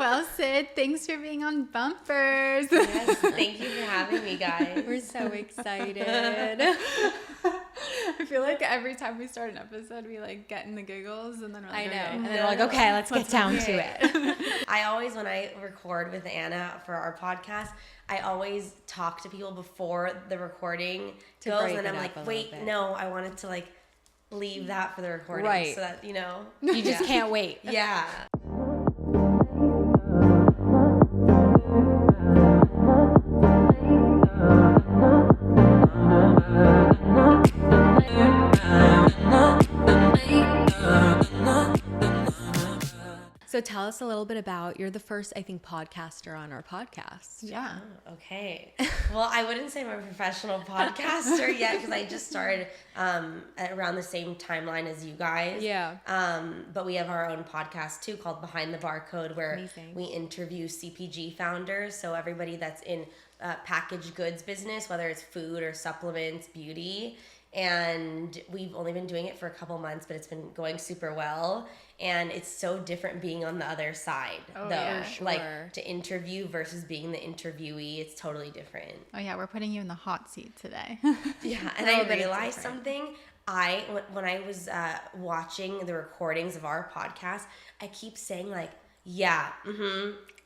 Well, Sid, thanks for being on Bumpers. Yes, thank you for having me, guys. We're so excited. I feel like every time we start an episode, we like get in the giggles, and then we're like, I know. okay. And then we're like, okay, let's get down to it. I always, when I record with Anna for our podcast, I always talk to people before the recording To goes, break and I'm it up like, a wait, little bit. no, I wanted to like leave that for the recording, Right. so that, you know. You just can't wait. Yeah. So tell us a little bit about, you're the first, I think, podcaster on our podcast. Yeah. Okay. Well, I wouldn't say I'm a professional podcaster yet, because I just started at around the same timeline as you guys. Yeah. But we have our own podcast too, called Behind the Barcode, where Amazing. we interview CPG founders. So everybody that's in packaged goods business, whether it's food or supplements, beauty. And we've only been doing it for a couple months, but it's been going super well. And it's so different being on the other side, Oh, though. yeah. Sure. Like, to interview versus being the interviewee, it's totally different. Oh yeah, we're putting you in the hot seat today. Yeah, and little I bit realized different. something. When I was watching the recordings of our podcast, I keep saying like, yeah,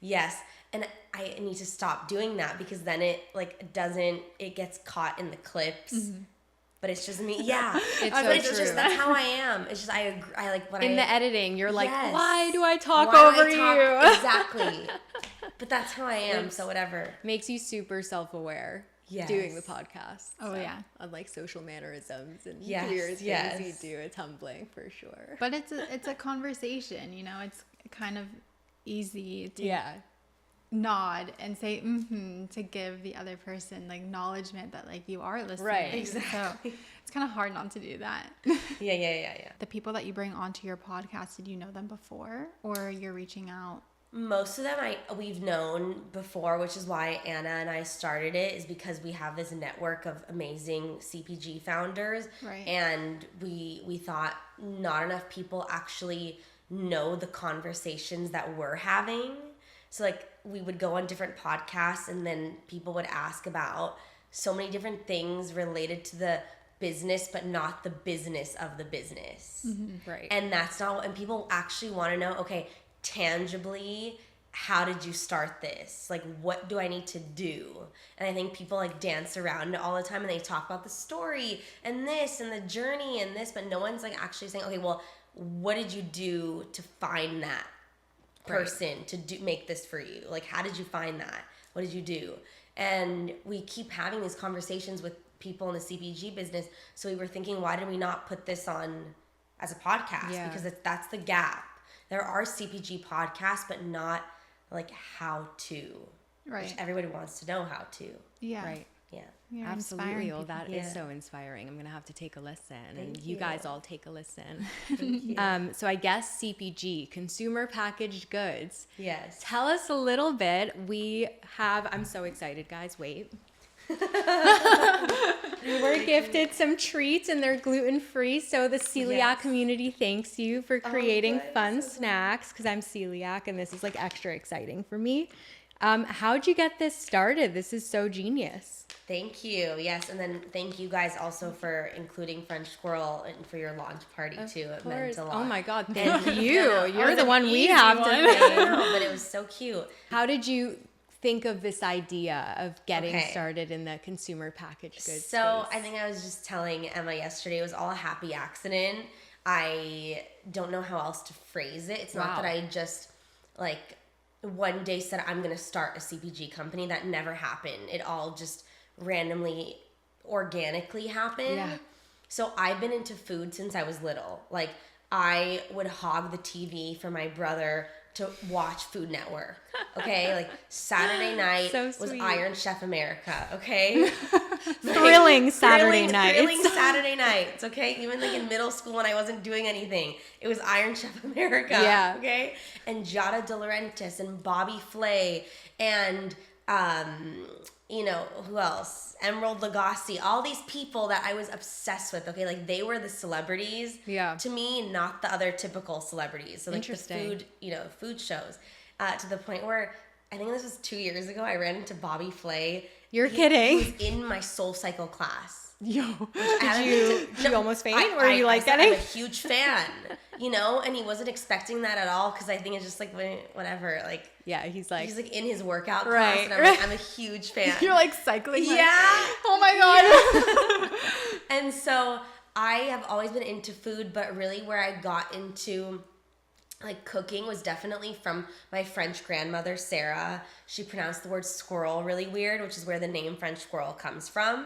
yes. And I need to stop doing that, because then it gets caught in the clips. But it's just me. Yeah. It's But so it's true. just, that's how I am. It's just, I agree. I like when In the editing, you're like, Yes. why do I talk Why over do I you? talk? Exactly. But that's how I am, It's- so whatever. Makes you super self-aware Yes. doing the podcast. Oh, yeah. Unlike social mannerisms and Yes, weird things yes. you do, it's humbling for sure. But it's a conversation, you know. It's kind of easy to Yeah. nod and say to give the other person like acknowledgement that like you are listening. Right. Exactly. So it's kind of hard not to do that. Yeah. The people that you bring onto your podcast, did you know them before, or you're reaching out? Most of them we've known before, which is why Anna and I started it, is because we have this network of amazing CPG founders. Right. And we thought not enough people actually know the conversations that we're having. So like we would go on different podcasts, and then people would ask about so many different things related to the business, but not the business of the business. Right. And that's not, and people actually want to know, okay, tangibly, how did you start this? Like, what do I need to do? And I think people like dance around it all the time, and they talk about the story and this and the journey and this, but no one's like actually saying, okay, well, what did you do to find that person to make this for you? Like, how did you find that? What did you do? And we keep having these conversations with people in the CPG business. So we were thinking, why did we not put this on as a podcast? Yeah. Because that's the gap. There are CPG podcasts, but not like how to. Right. Which everybody wants to know how to. Yeah. Right. Yeah. You're Absolutely. inspiring Well, people. that is Yeah. so inspiring. I'm going to have to take a listen. And Thank you you. guys all take a listen. Thank you. So I guess CPG, consumer packaged goods. Yes. Tell us a little bit. I'm so excited, guys. Wait. We were gifted some treats, and they're gluten-free. So the celiac Yes. community thanks you for creating good. fun So good. snacks, because I'm celiac, and this is like extra exciting for me. How'd you get this started? This is so genius. Thank you. Yes. And then thank you guys also for including French Squirrel and for your launch party too. It meant a lot. Oh my God, And- thank you. Yeah. You're It the was one an we easy have to one. thank. I know, but it was so cute. How did you think of this idea of getting Okay. started in the consumer packaged goods So space? I think I was just telling Emma yesterday, it was all a happy accident. I don't know how else to phrase it. It's not Wow. that I just like one day said I'm going to start a CPG company. That never happened. It all just randomly, organically happened. Yeah. So I've been into food since I was little. Like I would hog the TV for my brother to watch Food Network. Okay, like Saturday night So was sweet. Iron Chef America. Okay, Thrilling Saturday nights. Thrilling Saturday nights. Okay, even like in middle school when I wasn't doing anything, it was Iron Chef America. Yeah. Okay, and Giada De Laurentiis and Bobby Flay and you know, who else? Emerald Lagasse, all these people that I was obsessed with, okay? Like, they were the celebrities Yeah. to me, not the other typical celebrities. So, like, the Interesting. food, you know, food shows. to the point where I think this was 2 years ago. I ran into Bobby Flay. You're kidding. He was in my Soul Cycle class. Yo, did you almost faint? Or were you like I'm getting? a huge fan, and he wasn't expecting that at all because I think it's just like whatever. Like, Yeah, he's like in his workout class, Right, and I'm like, I'm a huge fan. You're like cycling. Like, Yeah. oh my God. And so I have always been into food, but really where I got into like cooking was definitely from my French grandmother, Sarah. She pronounced the word squirrel really weird, which is where the name French squirrel comes from.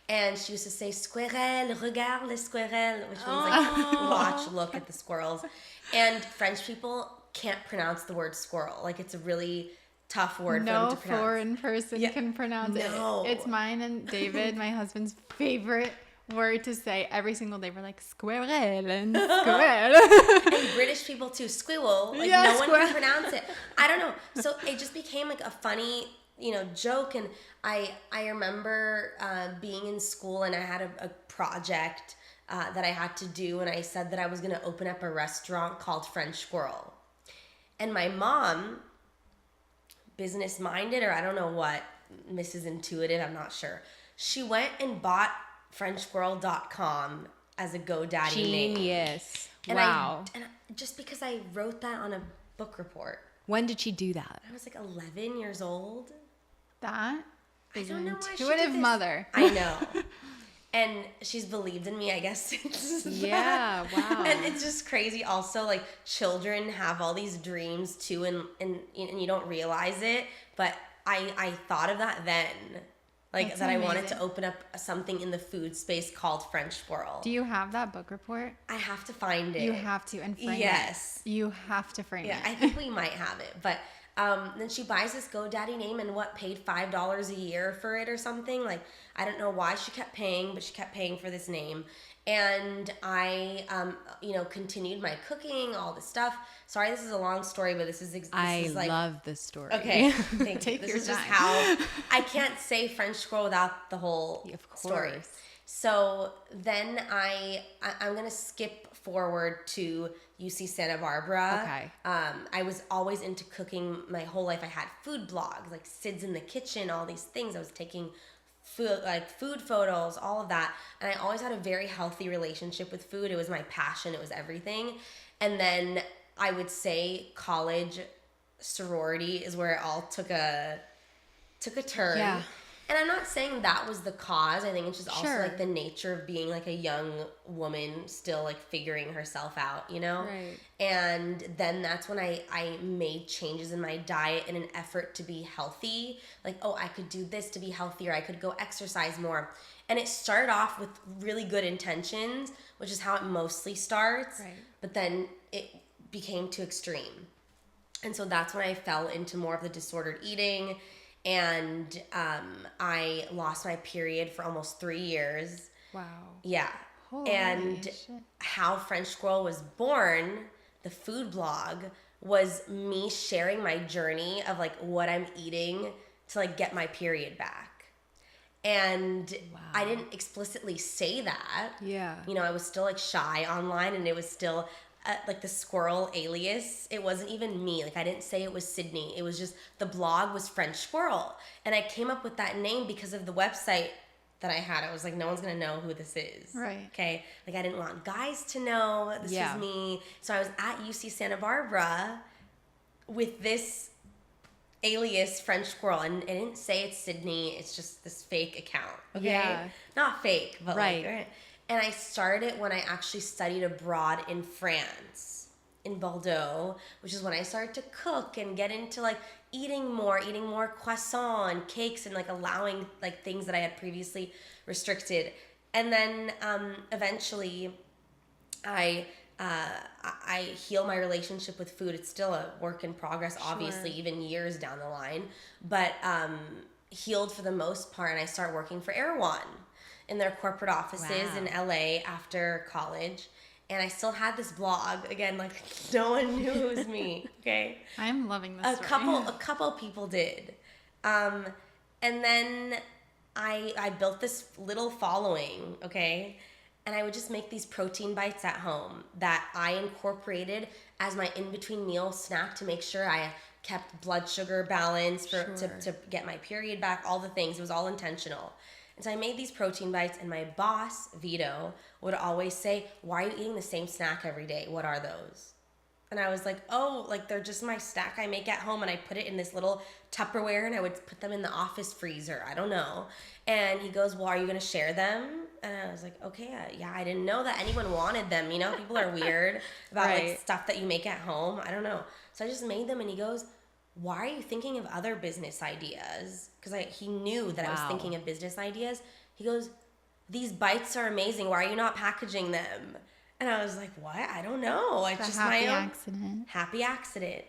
And she used to say, squirrel, regarde le squirrel, which means like watch, look at the squirrels. And French people can't pronounce the word squirrel. Like it's a really tough word for them No to pronounce. foreign person can pronounce No. it. It's mine and David, my husband's favorite word to say every single day. We're like squirrel and squirrel. And British people too, squirrel. Like Yeah, no one squirrel. can pronounce it. I don't know. So it just became like a funny, joke. And I remember being in school and I had a project that I had to do, and I said that I was going to open up a restaurant called French Squirrel. And my mom, business minded, or I don't know what, Mrs. Intuitive, I'm not sure. She went and bought FrenchSquirrel.com as a GoDaddy name. genius. And Wow. Just because I wrote that on a book report. When did she do that? I was like 11 years old. That is don't an know why she did intuitive this. mother. I know. And she's believed in me, I guess. Since Yeah, wow. And it's just crazy also, like children have all these dreams too, and you don't realize it. But I thought of that then. Like That's that I wanted amazing. to open up something in the food space called French Squirrel. Do you have that book report? I have to find it. You have to and frame Yes. it. You have to frame Yeah, it. I think we might have it. But then she buys this GoDaddy name and paid $5 a year for it or something. Like, I don't know why she kept paying, but she kept paying for this name. And I, continued my cooking, all this stuff. Sorry, this is a long story, but this is like, love this story. okay, thank you. Take This your is just time. how I can't say French Squirrel without the whole Of course. story. So then I'm gonna skip forward to UC Santa Barbara. Okay. I was always into cooking my whole life. I had food blogs, like Sid's in the Kitchen, all these things. I was taking food photos, all of that. And I always had a very healthy relationship with food. It was my passion. It was everything. And then I would say college sorority is where it all took a turn. Yeah. And I'm not saying that was the cause. I think it's just also Sure. like the nature of being like a young woman still like figuring herself out, Right. And then that's when I made changes in my diet in an effort to be healthy. Like, oh, I could do this to be healthier. I could go exercise more. And it started off with really good intentions, which is how it mostly starts. Right. But then it became too extreme. And so that's when I fell into more of the disordered eating. And I lost my period for almost 3 years. Wow. Yeah. Holy And shit. how French Squirrel was born, the food blog, was me sharing my journey of like what I'm eating to like get my period back. And I didn't explicitly say that. Yeah. I was still like shy online, and it was still like the squirrel alias. It wasn't even me. Like I didn't say it was Sydney. It was just the blog was French Squirrel. And I came up with that name because of the website that I had. I was like, no one's going to know who this is. Right. Okay. Like I didn't want guys to know this Yeah. was me. So I was at UC Santa Barbara with this alias French Squirrel. And I didn't say it's Sydney. It's just this fake account. Okay. Yeah. Not fake, but Right. like, and I started it when I actually studied abroad in France, in Bordeaux, which is when I started to cook and get into like eating more croissant and cakes, and like allowing like things that I had previously restricted. And then eventually I heal my relationship with food. It's still a work in progress, obviously, even years down the line, but healed for the most part. And I start working for Erewhon in their corporate offices in LA after college. And I still had this blog. Again, like no one knew it was me. Okay. I'm loving this A story. couple people did. And then I built this little following, okay? And I would just make these protein bites at home that I incorporated as my in-between meal snack to make sure I kept blood sugar balanced for Sure. to get my period back, all the things. It was all intentional. And so I made these protein bites, and my boss, Vito, would always say, "Why are you eating the same snack every day? What are those?" And I was like, "Oh, like they're just my snack I make at home, and I put it in this little Tupperware, and I would put them in the office freezer. I don't know." And he goes, "Well, are you going to share them?" And I was like, "Okay, yeah, I didn't know that anyone wanted them. You know, people are weird about like Right. stuff that you make at home. I don't know." So I just made them, and he goes, "Why are you thinking of other business ideas?" Because he knew that I was Wow. thinking of business ideas. He goes, "These bites are amazing. Why are you not packaging them?" And I was like, "What? I don't know. It's It's a just happy my own accident. happy accident."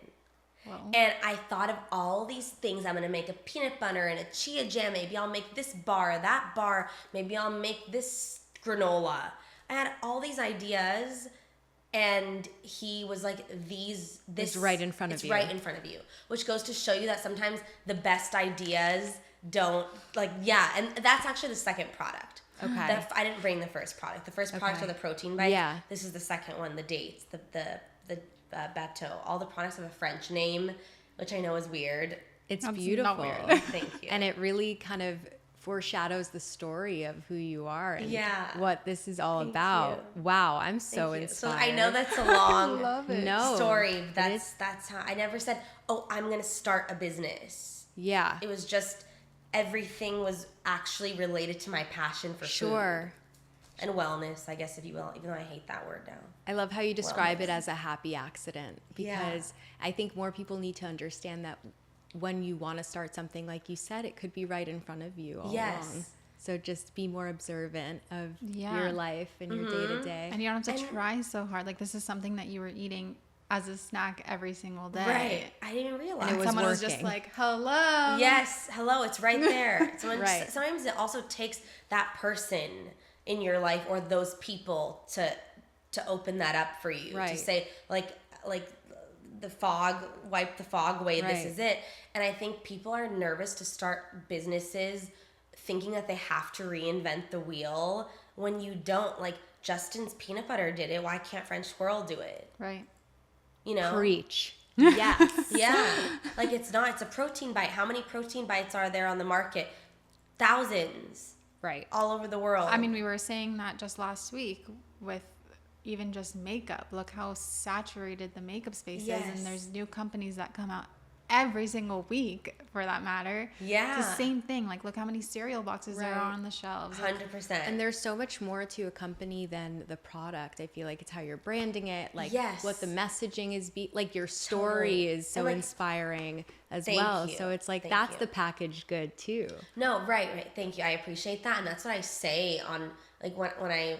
Whoa. And I thought of all these things. I'm going to make a peanut butter and a chia jam. Maybe I'll make this bar, that bar. Maybe I'll make this granola. I had all these ideas, and he was like, this It's right in front of it's you. right in front of you. Which goes to show you that sometimes the best ideas don't, like, yeah. And that's actually the second product. Okay. I didn't bring the first product. The first product Okay. are the protein bites. Yeah. This is the second one, the dates, the bateau. All the products have a French name, which I know is weird. It's That's not beautiful. weird. Thank you. And it really kind of foreshadows the story of who you are and Yeah. what this is all Thank about. you. Wow, I'm so Thank you. inspired. So I know that's a long Love it. No. story. but That's how I never said, "Oh, I'm gonna start a business." yeah, It was just everything was actually related to my passion for sure. food and wellness, I guess, if you will. Even though I hate that word now. I love how you describe it Wellness. as a happy accident Yeah. because I think more people need to understand that when you want to start something, like you said, it could be right in front of you all Yes. along. So just be more observant of Yeah. your life and your day to day. And you don't have to And- try so hard. Like, this is something that you were eating as a snack every single day. Right. I didn't realize. And it was Someone was just working. like, hello. Yes, hello, it's right there. Right. Sometimes it also takes that person in your life or those people to open that up for you. Right. To say, like the fog, wipe the fog away, this Right. is it. And I think people are nervous to start businesses thinking that they have to reinvent the wheel when you don't. Like, Justin's peanut butter did it. Why can't French Squirrel do it? Right. You know? Preach. Yes. Yeah. Like, it's a protein bite. How many protein bites are there on the market? Thousands Right. all over the world. I mean, we were saying that just last week with even just makeup. Look how saturated the makeup space is. Yes. And there's new companies that come out every single week, for that matter. Yeah. It's the same thing. Like, look how many cereal boxes there Right. are on the shelves. Like, 100%. And there's so much more to a company than the product. I feel like it's how you're branding it, like Yes. what the messaging is, like your story Totally. is so And, like, inspiring as thank well. you. So it's like Thank that's you. the packaged good too. No, right. Thank you. I appreciate that. And that's what I say on, like, when I,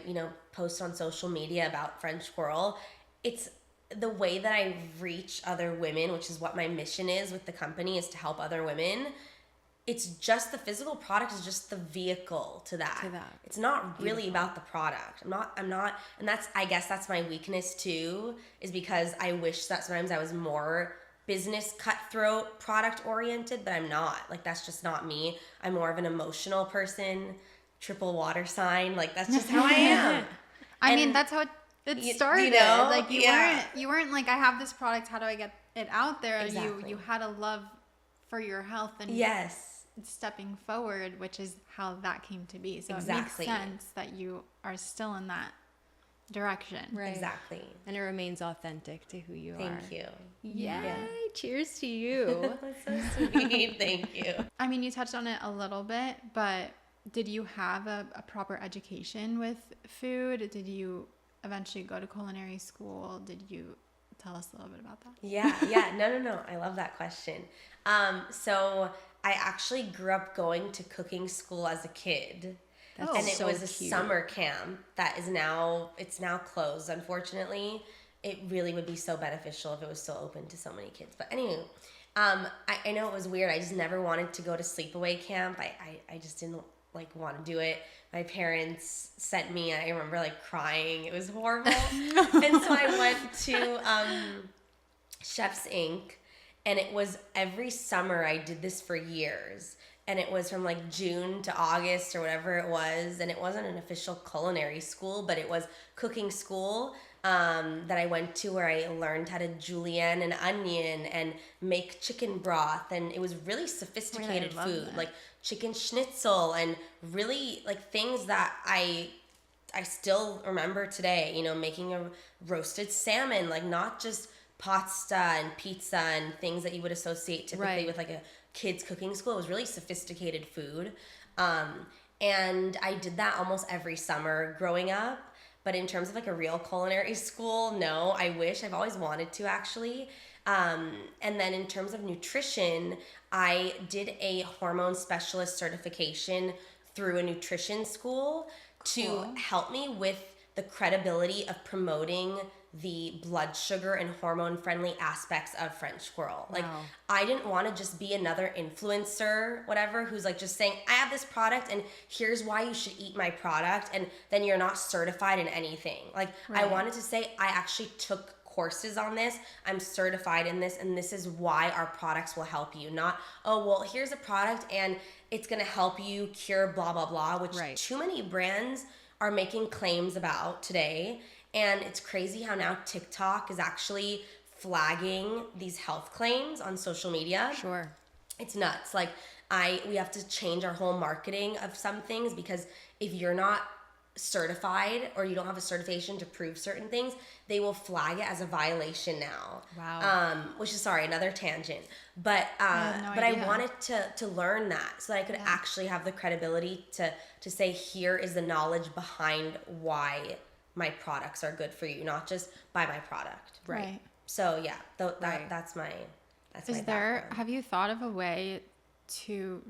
post on social media about French Squirrel. It's the way that I reach other women, which is what my mission is with the company, is to help other women. It's just the physical product is just the vehicle to that. It's not really about the product. I'm not, and I guess that's my weakness too, is because I wish that sometimes I was more business cutthroat product oriented, but I'm not. Like, that's just not me. I'm more of an emotional person, triple water sign. Like, that's just how I am. I mean, And that's how it started. Like, yeah. you weren't like, I have this product, how do I get it out there? Exactly. You had a love for your health and Yes. stepping forward, which is how that came to be. So Exactly. it makes sense that you are still in that direction. Right. Exactly. And it remains authentic to who you are. Thank you. Yay! Cheers to you. That's so sweet. Thank you. I mean, you touched on it a little bit, but did you have a proper education with food? Did you eventually go to culinary school? Did you tell us a little bit about that? Yeah. No. I love that question. So I actually grew up going to cooking school as a kid. That's And it so was a cute. summer camp that is it's now closed, unfortunately. It really would be so beneficial if it was still open to so many kids. But anyway, I know it was weird. I just never wanted to go to sleepaway camp. I just didn't want to do it. My parents sent me, I remember crying. It was horrible. And so I went to Chef's Inc. And it was every summer. I did this for years. And it was from June to August or whatever it was. And it wasn't an official culinary school, but it was cooking school. that I went to where I learned how to julienne an onion and make chicken broth, and it was really sophisticated love food, that. like chicken schnitzel, and really like things that I still remember today, you know, making a roasted salmon, like not just pasta and pizza and things that you would associate typically Right. with like a kid's cooking school. It was really sophisticated food. And I did that almost every summer growing up. But in terms of like a real culinary school, no, I wish. I've always wanted to actually. And then in terms of nutrition, I did a hormone specialist certification through a nutrition school to help me with the credibility of promoting the blood sugar and hormone friendly aspects of French Squirrel. Like, Wow. I didn't want to just be another influencer, whatever, who's like just saying, I have this product and here's why you should eat my product, and then you're not certified in anything. Like, I Right. wanted to say, I actually took courses on this, I'm certified in this, and this is why our products will help you. Not, oh, well, here's a product and it's gonna help you cure blah, blah, blah, which Right. too many brands are making claims about today. And it's crazy how now TikTok is actually flagging these health claims on social media. Sure. It's nuts. Like, we have to change our whole marketing of some things, because if you're not certified or you don't have a certification to prove certain things, they will flag it as a violation now. Wow. Which is, sorry, another tangent. But had no but idea. I wanted to learn that so that I could actually have the credibility to say, here is the knowledge behind why my products are good for you, not just buy my product. Right. So yeah, Right. that's my Is there, background. have you thought of a way to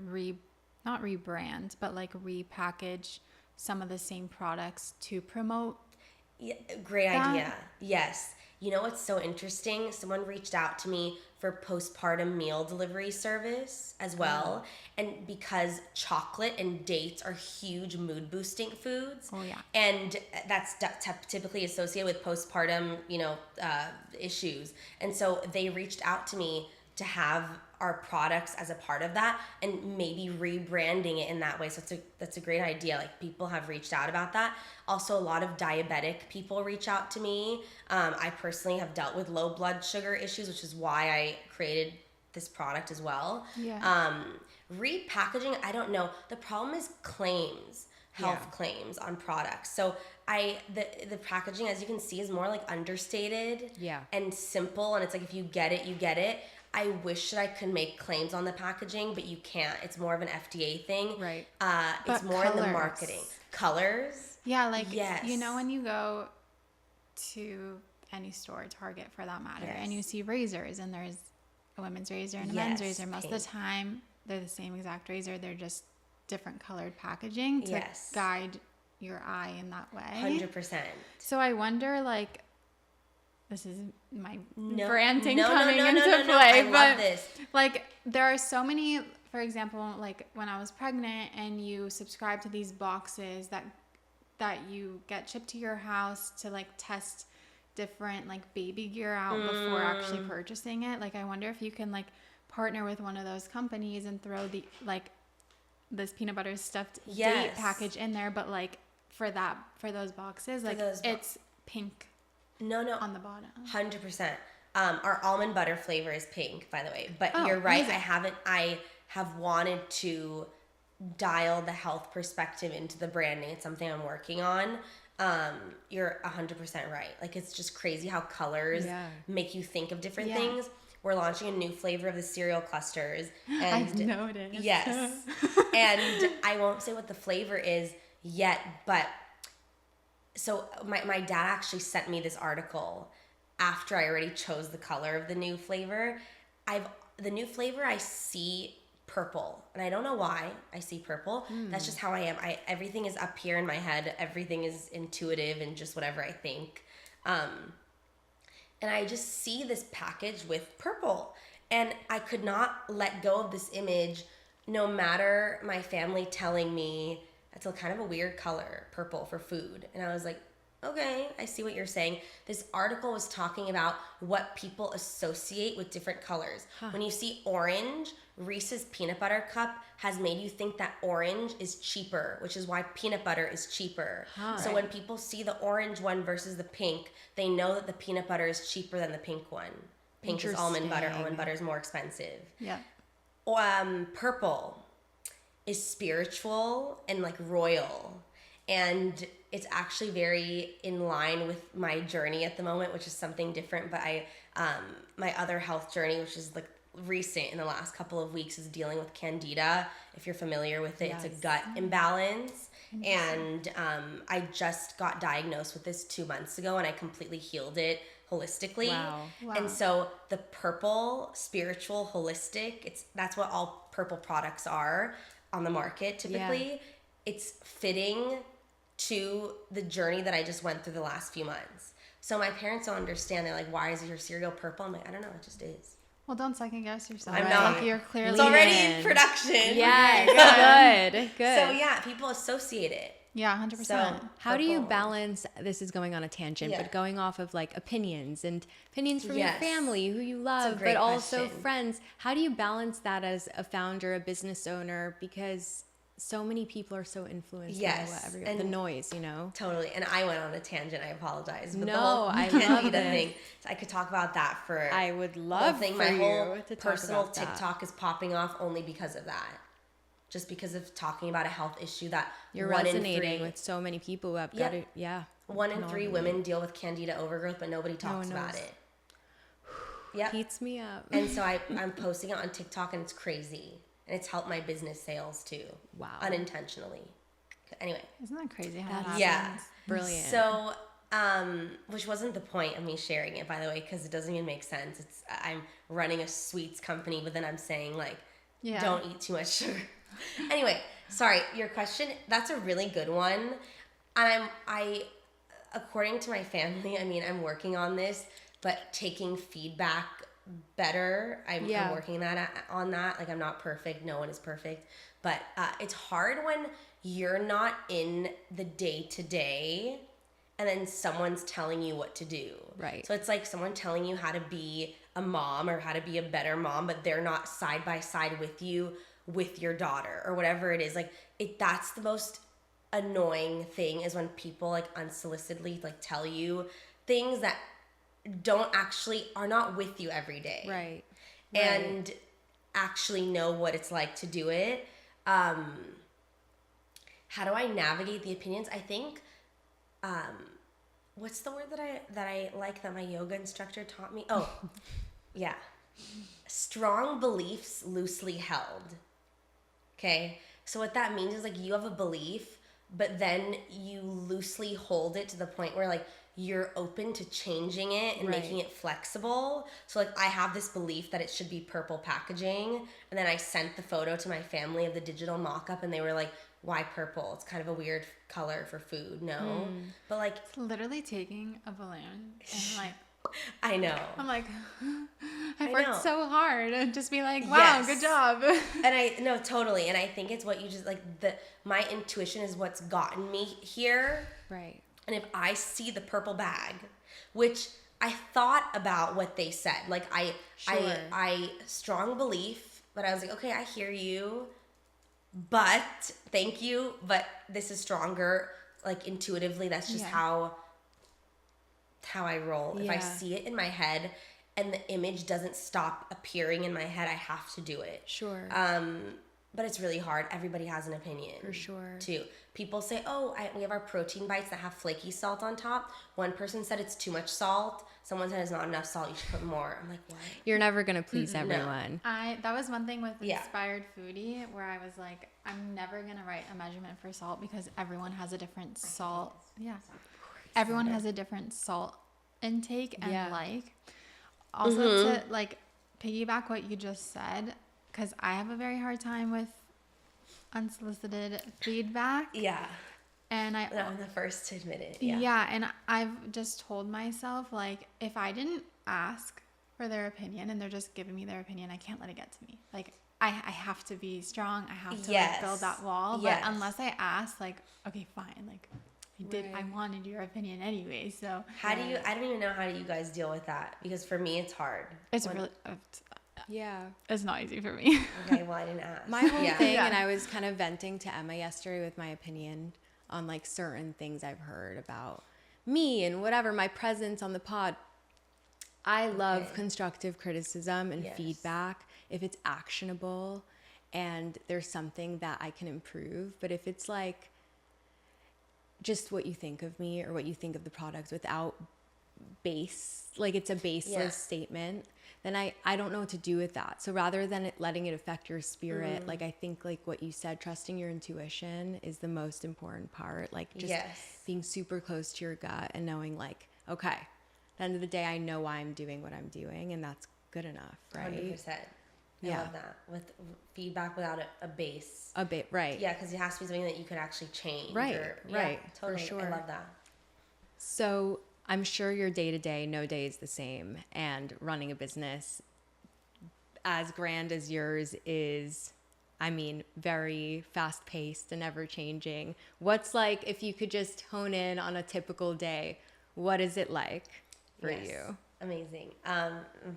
not rebrand, but like repackage some of the same products to promote? Yeah, great that? idea. Yes. You know what's so interesting? Someone reached out to me for postpartum meal delivery service as well. And because chocolate and dates are huge mood boosting foods. Oh, yeah. And that's typically associated with postpartum, issues. And so they reached out to me to have our products as a part of that, and maybe rebranding it in that way. So that's a great idea. Like, people have reached out about that. Also, a lot of diabetic people reach out to me. I personally have dealt with low blood sugar issues, which is why I created this product as well. Yeah. Repackaging, I don't know. The problem is claims, health claims on products. So the packaging, as you can see, is more like understated and simple, and it's like, if you get it, you get it. I wish that I could make claims on the packaging, but you can't. It's more of an FDA thing. Right. It's But more in the colors. marketing. Colors. Yeah, like, Yes. you know, when you go to any store, Target for that matter, Yes. and you see razors, and there's a women's razor and a men's Yes, razor. Most of pink. the time, they're the same exact razor. They're just different colored packaging to Yes. guide your eye in that way. 100%. So I wonder, like, this is my No, branding no, no, coming no, into no, no, no. play, I but love this. like, there are so many, for example, like when I was pregnant and you subscribe to these boxes that you get shipped to your house to like test different like baby gear out before actually purchasing it. Like, I wonder if you can like partner with one of those companies and throw the like this peanut butter stuffed date Yes. package in there, but like for those boxes, like those it's pink No. on the bottom. 100%. Our almond butter flavor is pink, by the way. But Oh, you're right. amazing. I have wanted to dial the health perspective into the branding. It's something I'm working on. You're 100% right. Like, it's just crazy how colors make you think of different Yeah. things. We're launching a new flavor of the cereal clusters. I've And noticed. yes. And I won't say what the flavor is yet, but so my dad actually sent me this article after I already chose the color of the new flavor. The new flavor, I see purple, and I don't know why I see purple. That's just how I am. Everything is up here in my head. Everything is intuitive and just whatever I think. And I just see this package with purple, and I could not let go of this image, no matter my family telling me that's a kind of a weird color, purple, for food. And I was like, okay, I see what you're saying. This article was talking about what people associate with different colors. When you see orange, Reese's peanut butter cup has made you think that orange is cheaper, which is why peanut butter is cheaper. So when people see the orange one versus the pink, they know that the peanut butter is cheaper than the pink one. Pink is almond butter. Almond butter is more expensive. Yeah. Purple is spiritual and like royal. And it's actually very in line with my journey at the moment, which is something different. But my other health journey, which is like recent in the last couple of weeks, is dealing with candida. If you're familiar with it, it's a gut imbalance. And I just got diagnosed with this 2 months ago, and I completely healed it holistically. Wow. And so the purple, spiritual, holistic, that's what all purple products are on the market typically. Yeah. It's fitting to the journey that I just went through the last few months. So my parents don't understand. They're like, why is your cereal purple? I'm like, I don't know, it just is. Well, don't second guess yourself. I'm not. Like, you're clearly It's already in. in production. Yeah, good. So yeah, people associate it. Yeah, 100%. So How do you purple. balance, this is going on a tangent, Yeah. but going off of like opinions from your Yes. family, who you love, great but also question. friends. How do you balance that as a founder, a business owner? Because so many people are so influenced Yes, by and the noise, you know? Totally. And I went on a tangent. I apologize. But No, the whole I Candida love this. thing. So I could talk about that for I would the love whole thing. for My you whole to talk personal about that. TikTok is popping off only because of that. Just because of talking about a health issue that You're one in resonating three- with so many people who have Yep. got it. Yeah. 1 in 3 Phenomenal. women deal with candida overgrowth, but nobody talks one about knows. it. Yep. Heats me up. And so I'm posting it on TikTok, and it's crazy. And it's helped my business sales too. Wow. Unintentionally. Anyway. Isn't that crazy how that That's- happens? Yeah. Brilliant. So, which wasn't the point of me sharing it, by the way, because it doesn't even make sense. I'm running a sweets company, but then I'm saying like, Yeah. don't eat too much sugar. Anyway, sorry, your question, that's a really good one. And I, according to my family, I mean, I'm working on this, but taking feedback better. I'm working on that. Like, I'm not perfect. No one is perfect. But it's hard when you're not in the day-to-day and then someone's telling you what to do. Right. So it's like someone telling you how to be a mom or how to be a better mom, but they're not side by side with you with your daughter or whatever it is. Like, that's the most annoying thing, is when people like unsolicitedly like tell you things that are not with you every day. Right. And actually know what it's like to do it. How do I navigate the opinions? I think, what's the word that I like that my yoga instructor taught me? Oh, yeah. Strong beliefs loosely held. Okay. So what that means is like you have a belief, but then you loosely hold it to the point where like you're open to changing it and making it flexible. So like I have this belief that it should be purple packaging, and then I sent the photo to my family of the digital mock-up, and they were like, why purple? It's kind of a weird color for food. No. But like, It's literally taking a balloon and like, I know. I'm like, I've I worked know. so hard, and just be like, wow, Yes. good job. And no, totally. And I think it's what you just like, my intuition is what's gotten me here. Right. And if I see the purple bag, which I thought about what they said, like I strong belief, but I was like, okay, I hear you, but thank you, but this is stronger. Like intuitively, that's just how I roll. If I Yeah. see it in my head and the image doesn't stop appearing in my head, I have to do it. Sure. But it's really hard. Everybody has an opinion. For sure. Too. People say, oh, we have our protein bites that have flaky salt on top. One person said it's too much salt. Someone said it's not enough salt. You should put more. I'm like, what? You're never going to please everyone. That was one thing with Yeah. Inspired Foodie, where I was like, I'm never going to write a measurement for salt because everyone has a different salt. Yeah. Everyone has a different salt intake and like. Also to like piggyback what you just said, because I have a very hard time with unsolicited feedback. Yeah. And I'm the first to admit it. yeah, and I've just told myself, like, if I didn't ask for their opinion and they're just giving me their opinion, I can't let it get to me. Like, I have to be strong. I have to like, build that wall. But unless I ask, like, okay, fine. Like, I wanted your opinion anyway. So How do you? I don't even know how do you guys deal with that, because for me it's hard. it's really, Yeah. it's not easy for me. Okay, well I didn't ask. My whole thing, Yeah. and I was kind of venting to Emma yesterday with my opinion on like certain things I've heard about me and whatever, my presence on the pod. I love constructive criticism and Yes. feedback if it's actionable and there's something that I can improve. But if it's like just what you think of me or what you think of the product without base, like it's a baseless statement, then I don't know what to do with that. So rather than letting it affect your spirit, like I think like what you said, trusting your intuition is the most important part. Like just being super close to your gut and knowing like, okay, at the end of the day, I know why I'm doing what I'm doing, and that's good enough, right? 100%. I love that. With feedback without a base. A bit, right. Yeah, because it has to be something that you can actually change. Right, Yeah, for totally. sure. I love that. So I'm sure your day to day, no day is the same. And running a business as grand as yours is, I mean, very fast paced and ever changing. What's like, if you could just hone in on a typical day, what is it like for you? Amazing.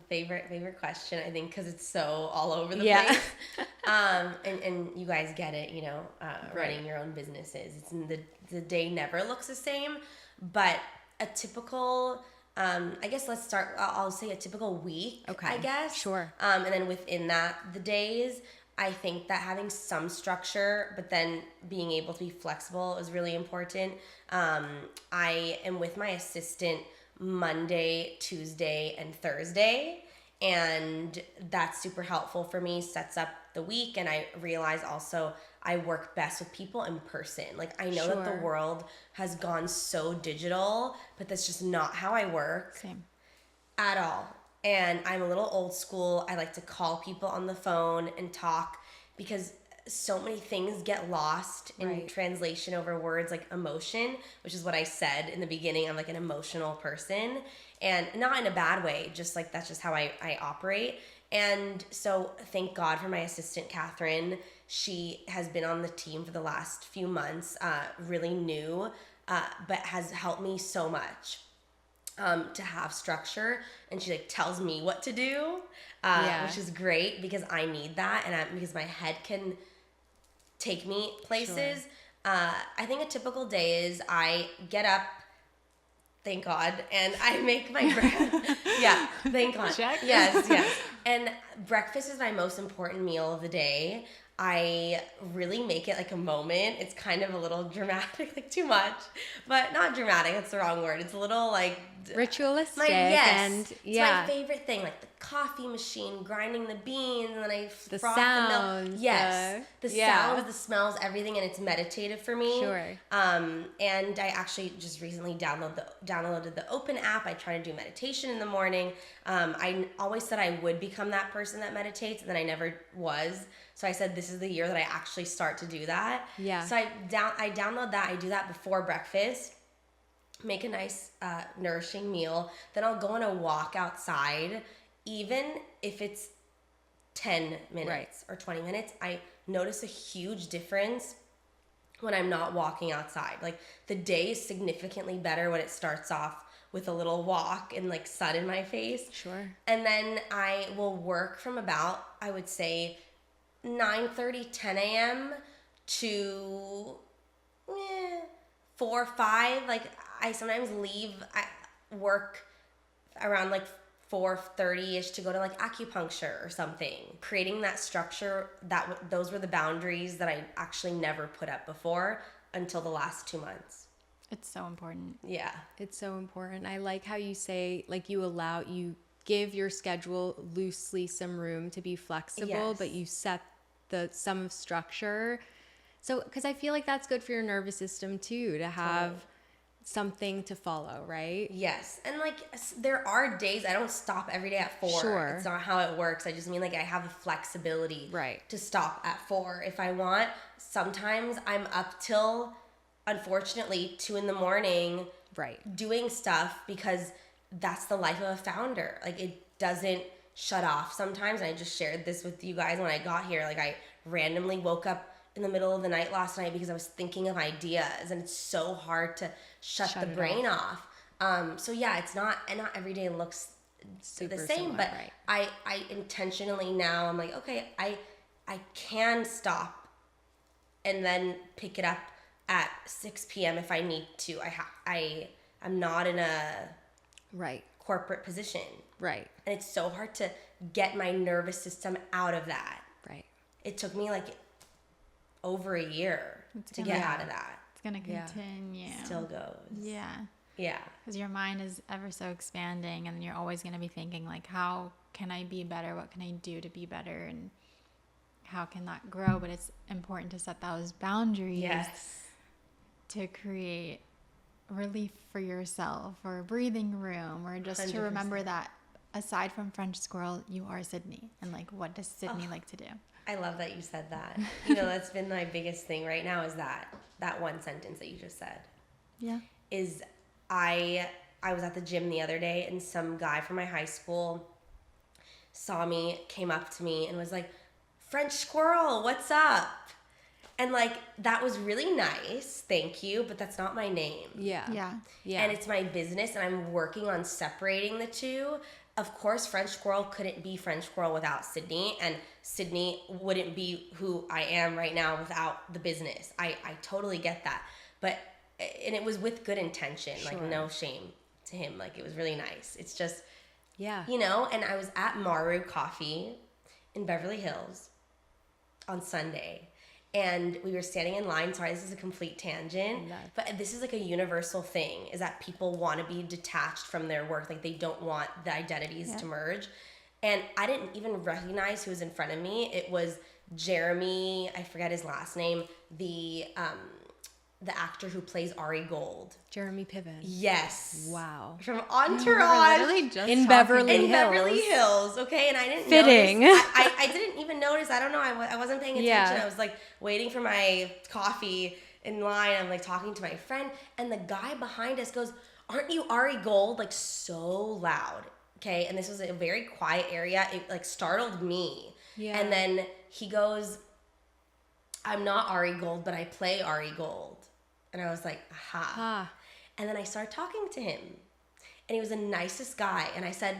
Favorite question, I think, because it's so all over the Yeah. place. And you guys get it, you know, running your own businesses. It's the day never looks the same, but a typical, I guess let's start, I'll say a typical week, Okay. I guess. Sure. And then within that, the days, I think that having some structure, but then being able to be flexible is really important. I am with my assistant Monday, Tuesday, and Thursday, and that's super helpful for me, sets up the week. And I realize also I work best with people in person. Like I know that the Sure. world has gone so digital, but that's just not how I work. Same. At all. And I'm a little old school. I like to call people on the phone and talk, because so many things get lost in Right. translation over words, like emotion, which is what I said in the beginning. I'm like an emotional person, and not in a bad way, just like that's just how I operate. And so thank God for my assistant, Catherine. She has been on the team for the last few months, really new, but has helped me so much. To have structure, and she like tells me what to do, which is great because I need that, and because my head can take me places. I think a typical day is I get up, thank God, and I make my breakfast. Yeah, thank God. Check. Yes. And breakfast is my most important meal of the day. I really make it like a moment. It's kind of a little dramatic, like too much, but not dramatic. That's the wrong word. It's a little like Ritualistic. and And yeah. it's my favorite thing, like the coffee machine, grinding the beans, and then I The froth the sounds, milk. Yes, the yeah. sounds, the smells, everything, and it's meditative for me. Sure. And I actually just recently downloaded the Open app. I try to do meditation in the morning. I always said I would become that person that meditates, and then I never was. So I said this is the year that I actually start to do that. Yeah. So I download that. I do that before breakfast. Make a nice, nourishing meal. Then I'll go on a walk outside, even if it's 10 minutes or 20 minutes. I notice a huge difference when I'm not walking outside. Like the day is significantly better when it starts off with a little walk and like sun in my face. Sure. And then I will work from about, I would say, 9:30, 10 a.m. to 4 or 5. Like I sometimes leave work around like 4:30ish to go to like acupuncture or something. Creating that structure, those were the boundaries that I actually never put up before until the last 2 months. It's so important. Yeah. It's so important. I like how you say, like, you give your schedule loosely some room to be flexible, Yes. but you set some structure. So, because I feel like that's good for your nervous system too, to have something to follow, right? Yes. And like there are days I don't stop every day at 4. Sure. It's not how it works. I just mean like I have the flexibility to stop at 4 if I want. Sometimes I'm up till, unfortunately, 2 a.m. doing stuff, because that's the life of a founder. Like it doesn't shut off sometimes. And I just shared this with you guys when I got here. Like I randomly woke up in the middle of the night last night because I was thinking of ideas, and it's so hard to shut the it brain off. So yeah, it's not every day looks Super the same, similar, but right. I intentionally now I'm like, okay, I can stop and then pick it up at 6 p.m. if I need to. I'm not in a Right. corporate position. Right. And it's so hard to get my nervous system out of that. Right. It took me like over a year to get out of that. It's gonna Yeah. continue. Still goes. Yeah. Yeah. Because your mind is ever so expanding, and you're always going to be thinking, like, how can I be better? What can I do to be better? And how can that grow? But it's important to set those boundaries Yes. to create relief for yourself, or a breathing room, or just to 100%. remember that aside from French Squirrel, you are Sydney. And, like, what does Sydney like to do? I love that you said that. You know, that's been my biggest thing right now is that one sentence that you just said. Yeah. Is I was at the gym the other day, and some guy from my high school saw me, came up to me and was like, French Squirrel, what's up? And like, that was really nice, thank you, but that's not my name. Yeah. Yeah. Yeah. And it's my business, and I'm working on separating the two. Of course, French Squirrel couldn't be French Squirrel without Sydney, and Sydney wouldn't be who I am right now without the business. I totally get that. And it was with good intention, like Sure. no shame to him. Like, it was really nice. It's just, Yeah. you know, and I was at Maru Coffee in Beverly Hills on Sunday, and we were standing in line. Sorry, this is a complete tangent, Love. but this is like a universal thing, is that people want to be detached from their work. Like, they don't want the identities to merge. And I didn't even recognize who was in front of me. It was Jeremy, I forget his last name, the actor who plays Ari Gold. Jeremy Piven. Yes. Wow. From We're Entourage. literally just In talking- Beverly In Hills. Beverly Hills, okay, and I didn't Fitting. notice. I didn't even notice. I don't know. I wasn't paying attention. Yeah. I was like waiting for my coffee in line. I'm like talking to my friend, and the guy behind us goes, "Aren't you Ari Gold?" Like, so loud. Okay, and this was a very quiet area. It like startled me. Yeah. And then he goes, "I'm not Ari Gold, but I play Ari Gold." And I was like, aha. Ah. And then I started talking to him. And he was the nicest guy. And I said,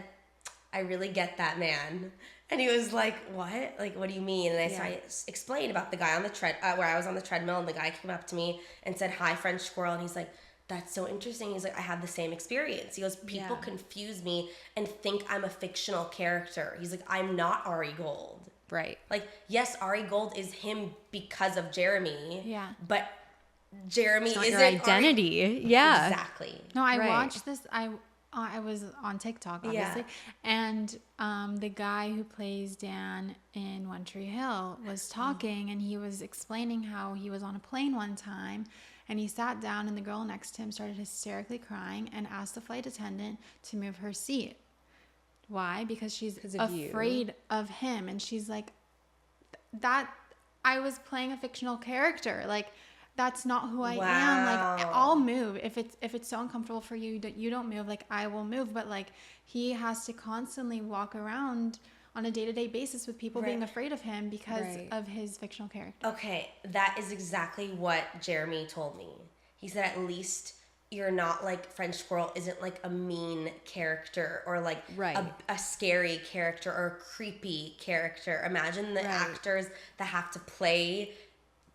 I really get that, man. And he was like, what? Like, what do you mean? And I explained about the guy on the where I was on the treadmill, and the guy came up to me and said, hi, French Squirrel. And he's like, that's so interesting. He's like, I had the same experience. He goes, people confuse me and think I'm a fictional character. He's like, I'm not Ari Gold. Right. Like, yes, Ari Gold is him because of Jeremy. Yeah. But Jeremy It's not isn't your identity. Yeah. Exactly. No, I Right. watched this. I was on TikTok, obviously, and the guy who plays Dan in One Tree Hill was talking, and he was explaining how he was on a plane one time, and he sat down, and the girl next to him started hysterically crying and asked the flight attendant to move her seat. Why? Because she's 'Cause of you. afraid of him, and she's like, that I was playing a fictional character, like. That's not who I am. Like, Wow. I'll move if it's so uncomfortable for you that you don't move. Like, I will move, but like, he has to constantly walk around on a day-to-day basis with people being afraid of him because Right. of his fictional character. Okay, that is exactly what Jeremy told me. He said, at least you're not like French Squirrel isn't like a mean character or like Right. a scary character or a creepy character. Imagine the Right. actors that have to play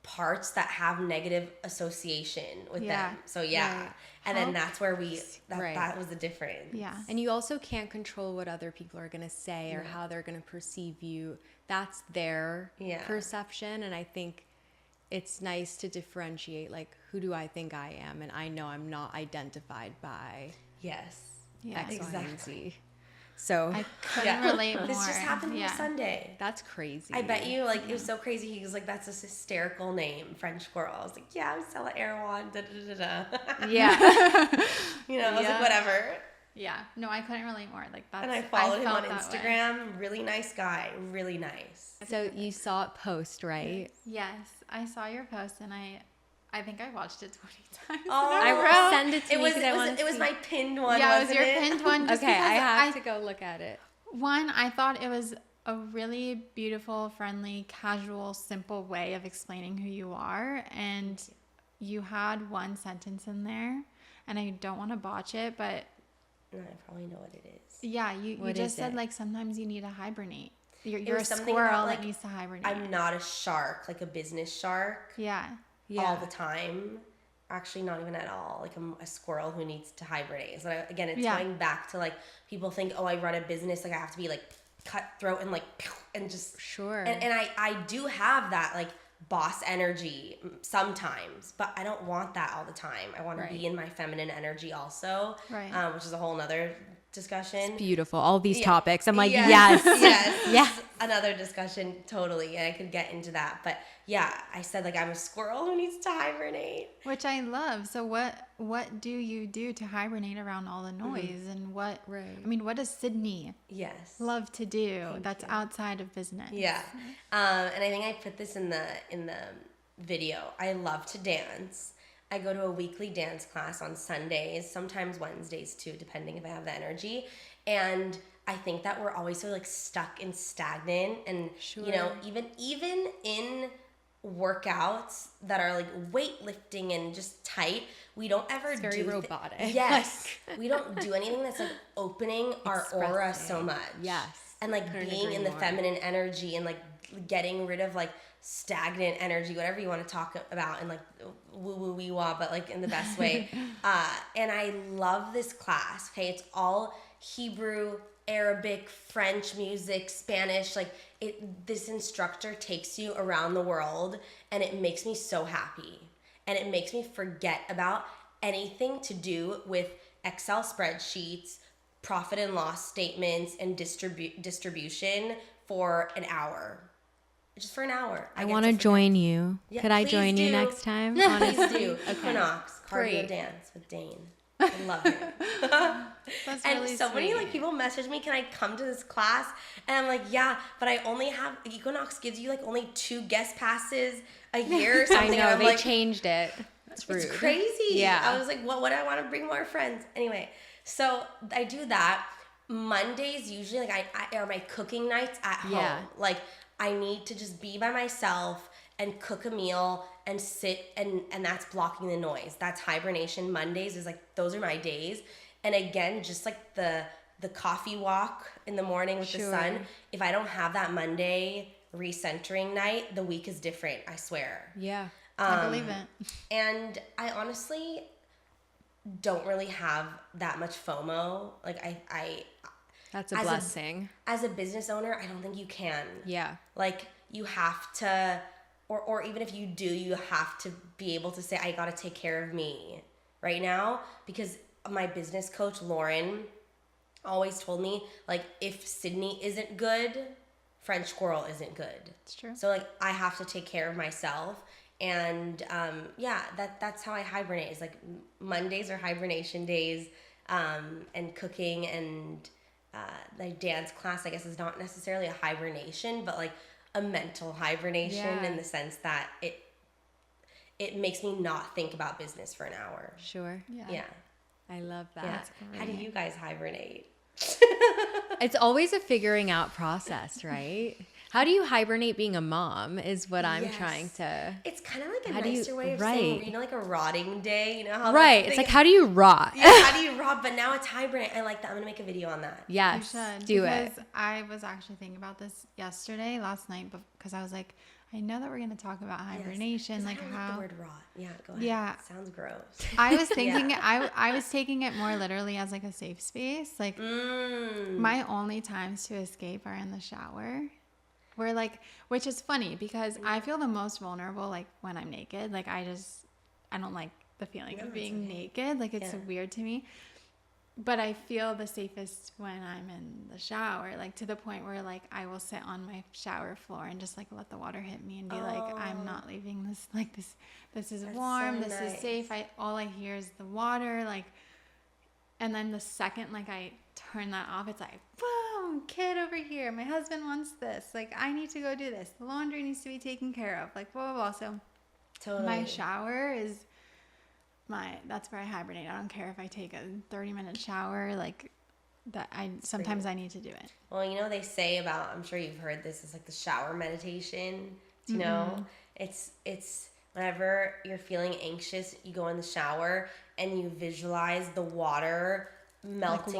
parts that have negative association with them. So yeah. Right. And then that's where Right. that was the difference. Yeah. And you also can't control what other people are going to say or how they're going to perceive you. That's their perception. And I think it's nice to differentiate, like, who do I think I am? And I know I'm not identified by Yes. Yeah. X, Y, and Exactly. Z. So I couldn't relate more. This just happened yeah. Sunday. that's crazy. I bet you, like, it was so crazy. He was like, that's a hysterical name, French Squirrel. I was like, yeah, I sell at Erewhon, da-da-da-da. Yeah. You know, I was like, whatever. Yeah. No, I couldn't relate more. Like, that's. And I followed him felt on that way. Instagram. Really nice guy. Really nice. So you saw it post, right? Yes, I saw your post, and I think I watched it 20 times. Oh, in a row. I send it to It me was, 'cause it I was, wanna it was see. my pinned one, Yeah, it was wasn't your it? pinned one. Just Okay, I because have to go look at it. One, I thought it was a really beautiful, friendly, casual, simple way of explaining who you are. And you had one sentence in there, and I don't want to botch it, but No, I probably know what it is. yeah, you What just is said it? like sometimes you need to hibernate. You're a was something squirrel about, like, that needs to hibernate. I'm not a shark, like a business shark, Yeah. all the time. Actually, not even at all. Like, I'm a squirrel who needs to hibernate. So again, it's going back to like people think, oh, I run a business, like I have to be like cutthroat and like and just Sure. And I do have that like boss energy sometimes, but I don't want that all the time. I want to be in my feminine energy also, Right. which is a whole nother discussion. Beautiful. All these topics. I'm like, yes. Another discussion, totally. And I could get into that. But yeah, I said like I'm a squirrel who needs to hibernate. Which I love. So what do you do to hibernate around all the noise? And what does Sydney love to do that's outside of business? Yeah. And I think I put this in the video. I love to dance. I go to a weekly dance class on Sundays, sometimes Wednesdays too, depending if I have the energy. And I think that we're always so like stuck and stagnant, and you know, even in workouts that are like weightlifting and just tight, we don't ever do very robotic. Yes. We don't do anything that's like opening our aura so much. Yes. And like being in the feminine energy and like getting rid of like stagnant energy, whatever you want to talk about, and like woo woo wee wah, but like in the best way. And I love this class. Okay, it's all Hebrew, Arabic, French music, Spanish. Like this instructor takes you around the world, and it makes me so happy. And it makes me forget about anything to do with Excel spreadsheets, profit and loss statements, and distribution for an hour. Just for an hour. I want to join you. Yeah, could I join you next time? Honestly. Please do. Equinox, cardio dance with Dane. I love him. That's And really so many sweet. like people message me, can I come to this class? And I'm like, yeah, but I only have, Equinox gives you like only 2 guest passes a year or I something. know, I'm they like, changed it. It's rude. it's crazy. Yeah. I was like, what would I want to bring more friends? Anyway, so I do that. Mondays usually like I are my cooking nights at home. Yeah. Like I need to just be by myself and cook a meal and sit, and that's blocking the noise. That's hibernation. Mondays is like, those are my days. And again, just like the coffee walk in the morning with the sun. If I don't have that Monday recentering night, the week is different, I swear. Yeah. I believe it. And I honestly don't really have that much FOMO. Like I That's a blessing. As a business owner, I don't think you can. Yeah. Like you have to, or even if you do, you have to be able to say, I got to take care of me right now. Because my business coach, Lauren, always told me, like, if Sydney isn't good, French Squirrel isn't good. It's true. So like I have to take care of myself. And that's how I hibernate. Is like Mondays are hibernation days, and cooking and like dance class, I guess, is not necessarily a hibernation, but like a mental hibernation in the sense that it makes me not think about business for an hour. Sure. Yeah. I love that. Yeah. How do you guys hibernate? It's always a figuring out process, right? How do you hibernate being a mom is what I'm trying to... It's kind of like a How do you- nicer way of right. saying, you know, like a rotting day, you know? How Right. It's like, how do you rot? Yeah, how do you rot? But now it's hibernate. I like that. I'm going to make a video on that. Yes. You should, Do it. because I was actually thinking about this last night, because I was like, I know that we're going to talk about hibernation, Yes, like I don't how like the word rot. Yeah, go ahead. Yeah. Sounds gross. I was thinking I was taking it more literally as like a safe space. Like my only times to escape are in the shower. Where like, which is funny because I feel the most vulnerable like when I'm naked. Like I don't like the feeling of being naked. Like it's weird to me. But I feel the safest when I'm in the shower, like to the point where like I will sit on my shower floor and just like let the water hit me and be like, I'm not leaving this. Like this is warm. So this nice. is safe. All I hear is the water. Like, and then the second like I turn that off, it's like, boom, kid over here. My husband wants this. Like I need to go do this. The laundry needs to be taken care of. Like blah blah blah. So Totally. my shower is that's where I hibernate. I don't care if I take a 30-minute shower. Like that sometimes I need to do it. Well, you know, they say about, I'm sure you've heard this, it's like the shower meditation. Do you know? It's whenever you're feeling anxious, you go in the shower and you visualize the water melting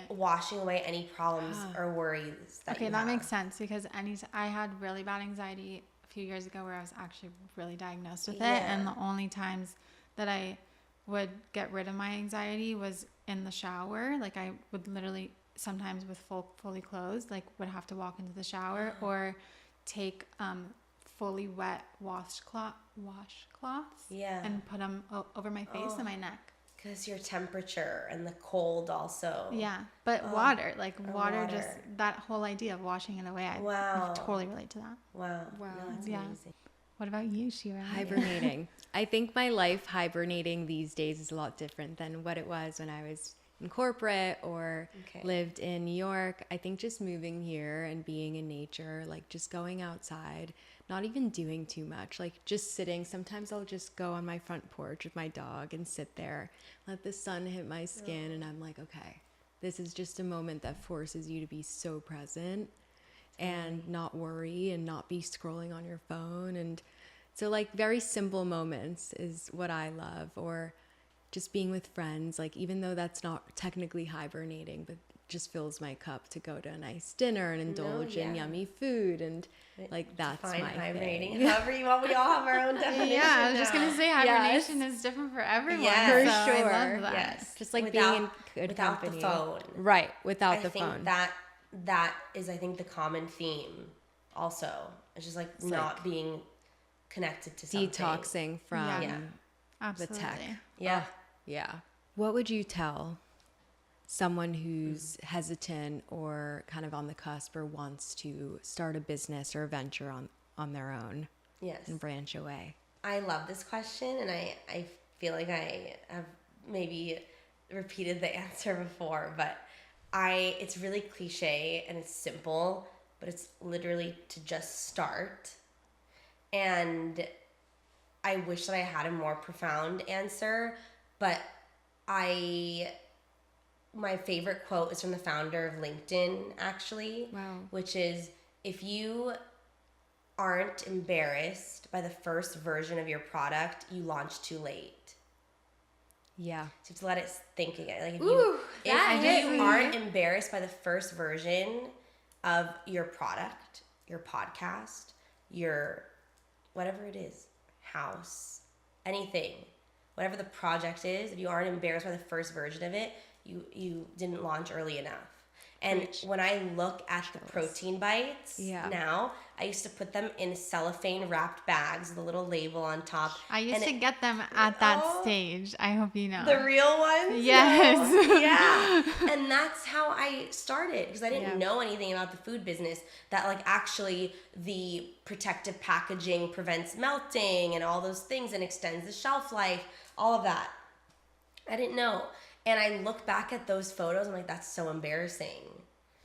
washing away any problems or worries that you have. That makes sense, because I had really bad anxiety a few years ago where I was actually really diagnosed with it, and the only times that I would get rid of my anxiety was in the shower. Like I would literally sometimes with fully clothed, like would have to walk into the shower or take fully wet washcloths and put them over my face and my neck. Because your temperature and the cold also. Yeah, but water, just that whole idea of washing it away, I totally relate to that. Wow. No, that's amazing. What about you, Shira? Hibernating. I think my life hibernating these days is a lot different than what it was when I was in corporate or lived in New York. I think just moving here and being in nature, like just going outside, not even doing too much, like just sitting. Sometimes I'll just go on my front porch with my dog and sit there, let the sun hit my skin, and I'm like, okay, this is just a moment that forces you to be so present and not worry and not be scrolling on your phone. And so like very simple moments is what I love, or just being with friends, like even though that's not technically hibernating, but just fills my cup to go to a nice dinner and indulge in yummy food, and like that's my hibernating. thing. However you want, we all have our own definition. Yeah, I was just gonna say hibernation is different for everyone. Yes. For sure. I love that. Yes. Just like Without- being in good without company. the phone. Right, without the I think phone. that is, I think, the common theme also. It's just like not being connected to something. Detoxing from the Absolutely. tech. Yeah. Yeah. What would you tell someone who's hesitant or kind of on the cusp or wants to start a business or a venture on their own? Yes. And branch away? I love this question, and I feel like I have maybe repeated the answer before, but it's really cliche and it's simple, but it's literally to just start. And I wish that I had a more profound answer, but my favorite quote is from the founder of LinkedIn, actually. Wow. Which is, if you aren't embarrassed by the first version of your product, you launch too late. Yeah. So you have to let it think again. Like if hit you me. aren't embarrassed by the first version of your product, your podcast, your whatever it is, house, anything, whatever the project is, if you aren't embarrassed by the first version of it, you didn't launch early enough. And when I look at the protein bites now, I used to put them in cellophane wrapped bags with a little label on top. I used to get them at that stage. I hope you know. The real ones? Yes. No. Yeah. And that's how I started, because I didn't know anything about the food business, that like actually the protective packaging prevents melting and all those things and extends the shelf life, all of that. I didn't know. And I look back at those photos, I'm like, that's so embarrassing.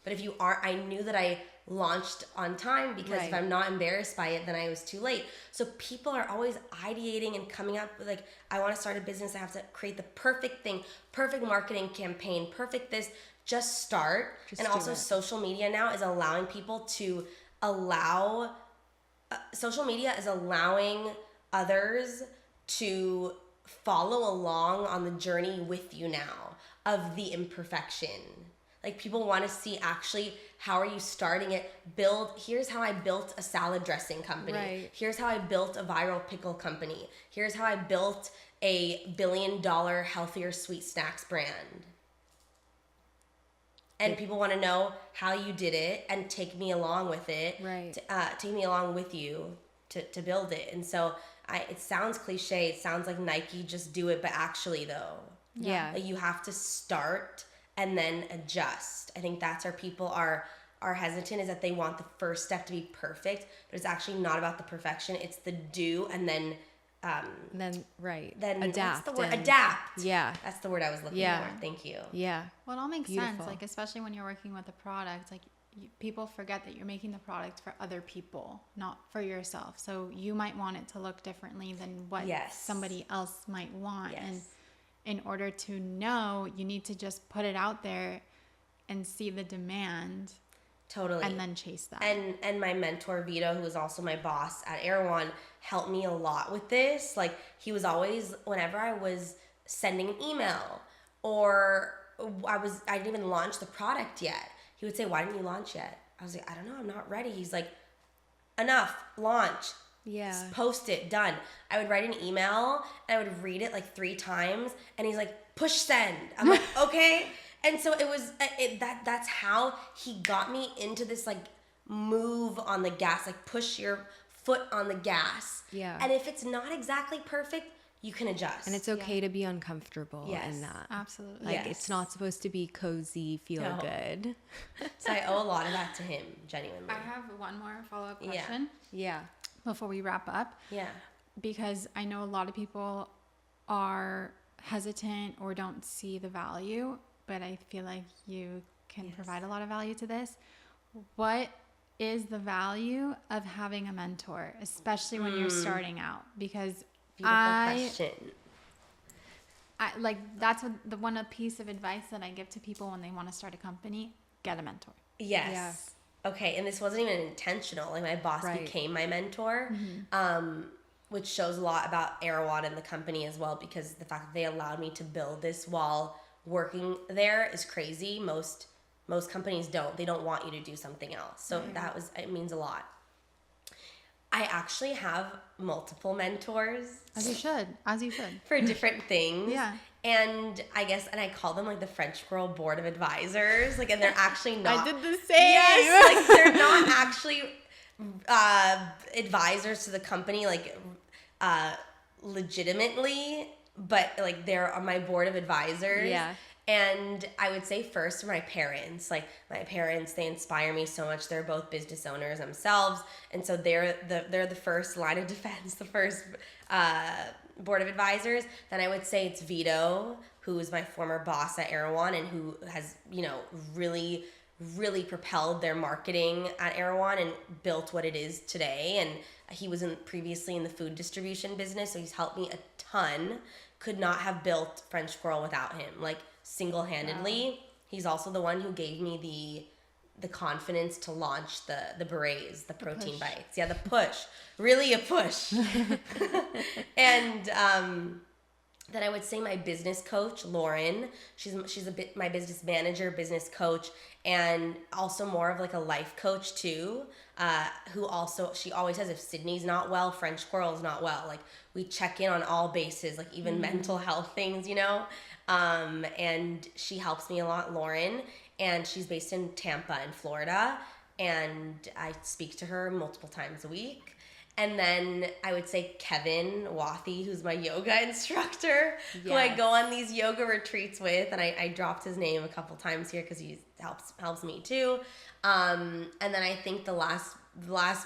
But if you aren't, I knew that I launched on time, because if I'm not embarrassed by it, then I was too late. So people are always ideating and coming up with like, I want to start a business. I have to create the perfect thing, perfect marketing campaign, perfect this. Just start. And also social media now is allowing people to social media is allowing others to follow along on the journey with you now of the imperfection. Like people want to see actually, how are you starting it? Here's how I built a salad dressing company. Right. Here's how I built a viral pickle company. Here's how I built a $1 billion healthier sweet snacks brand. And people want to know how you did it and take me along with it. Right. Take me along with you to build it. And so it sounds cliche. It sounds like Nike, just do it. But actually, though, like you have to start and then adjust. I think that's where people are hesitant, is that they want the first step to be perfect, but it's actually not about the perfection. It's the do and then Then What's adapt. the word? Adapt. Yeah. That's the word I was looking for. Thank you. Yeah. Well, it all makes Beautiful. sense. Like, especially when you're working with a product, like people forget that you're making the product for other people, not for yourself. So you might want it to look differently than what somebody else might want. Yes. And in order to know, you need to just put it out there and see the demand Totally. and then chase that. And my mentor Vito, who was also my boss at Erewhon, helped me a lot with this. Like, he was always, whenever I was sending an email or I didn't even launch the product yet, he would say, "Why didn't you launch yet?" I was like, "I don't know, I'm not ready." He's like, "Enough, launch." Yeah. Post it, done. I would write an email and I would read it like 3 times, and he's like, "Push send." I'm like, "Okay." And so it was that's how he got me into this, like, move on the gas, like push your foot on the gas. Yeah. And if it's not exactly perfect, you can adjust. And it's okay to be uncomfortable in that. Absolutely. Like, Yes. it's not supposed to be cozy, feel No. good. So I owe a lot of that to him, genuinely. I have one more follow-up Yeah. question Yeah. before we wrap up, Yeah. because I know a lot of people are hesitant or don't see the value, but I feel like you can provide a lot of value to this. What is the value of having a mentor, especially when you're starting out? Because Beautiful question. I like, that's what the one piece of advice that I give to people when they want to start a company: get a mentor. Yes. Okay, and this wasn't even intentional. Like, my boss Right. became my mentor, which shows a lot about Erewhon and the company as well, because the fact that they allowed me to build this while working there is crazy. Most companies don't. They don't want you to do something else. So it means a lot. I actually have multiple mentors. As you should. For different things. Yeah. And I call them like the French Squirrel board of advisors. Like, and they're actually not. I did the same. Yes, like, they're not actually advisors to the company, like, legitimately, but like, they're on my board of advisors. Yeah. And I would say first my parents. Like, my parents, they inspire me so much. They're both business owners themselves, and so they're the first line of defense, the first board of advisors. Then I would say it's Vito, who is my former boss at Erewhon and who has, really, really propelled their marketing at Erewhon and built what it is today. And he was previously in the food distribution business, so he's helped me a ton. Could not have built French Squirrel without him, like, single-handedly. Wow. He's also the one who gave me the confidence to launch the berets, the protein bites. Yeah, the push. Really a push. And then I would say my business coach, Lauren. She's a bit my business manager, business coach, and also more of like a life coach too. Who also, she always says, if Sydney's not well, French Squirrel's not well. Like, we check in on all bases, like even mental health things, and she helps me a lot, Lauren, and she's based in Tampa in Florida, and I speak to her multiple times a week. And then I would say Kevin Wathy, who's my yoga instructor, who I go on these yoga retreats with, and I dropped his name a couple times here because he helps me too. And then I think the last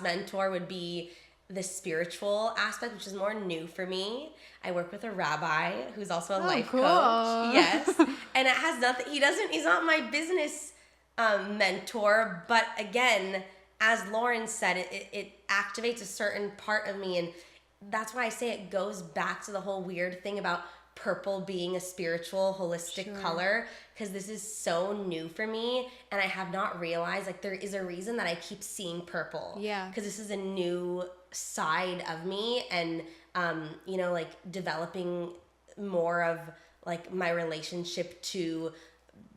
mentor would be the spiritual aspect, which is more new for me. I work with a rabbi who's also a life coach. Yes. And it has nothing, he's not my business mentor, but again, as Lauren said, it activates a certain part of me, and that's why I say it goes back to the whole weird thing about purple being a spiritual, holistic color, because this is so new for me, and I have not realized, like, there is a reason that I keep seeing purple. Yeah. Because this is a new side of me, and, like, developing more of, like, my relationship to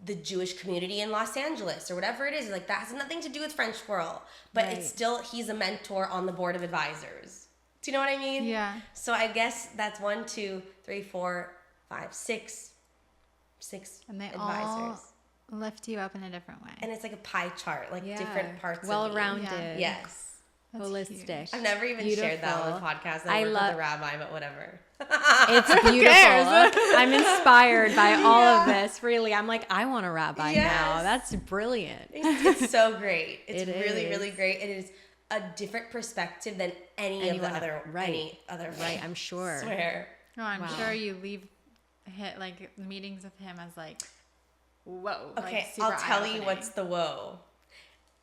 the Jewish community in Los Angeles or whatever it is. Like, that has nothing to do with French Squirrel, but it's still, he's a mentor on the board of advisors. Do you know what I mean? Yeah. So I guess that's 1, 2, 3, 4, 5, 6 And they advisors. all lift you up in a different way. And it's like a pie chart, like different parts of me. Well-rounded. Yes. That's Holistic. huge. I've never even shared that on the podcast. I work with a rabbi, but whatever. It's beautiful. I'm inspired by all of this. Really, I'm like, I want a rabbi now. That's brilliant. It's so great. It's It really, is. really great. It is a different perspective than any other Right, I'm sure. I swear. No, I'm Wow. sure you leave meetings with him as like, whoa. Okay, like, super I'll tell you eye-opening. what's the whoa.